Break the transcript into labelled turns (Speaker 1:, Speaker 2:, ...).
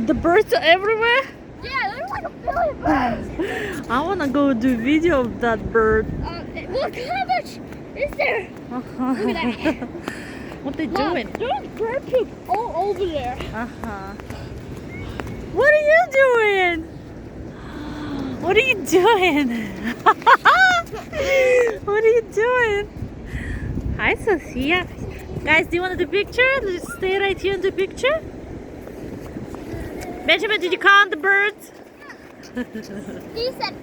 Speaker 1: The birds are everywhere.
Speaker 2: Yeah, there's like a billion birds.
Speaker 1: I wanna go do video of that bird.
Speaker 2: Look how much is there? Look at that.
Speaker 1: What they
Speaker 2: Mom,
Speaker 1: doing?
Speaker 2: there's bird poop all over there.
Speaker 1: What are you doing? What are you doing? What are you doing? Hi, Sophia. Guys, do you want to do a picture? Let's stay right here and do a picture. Benjamin, did you count the birds?
Speaker 2: He said.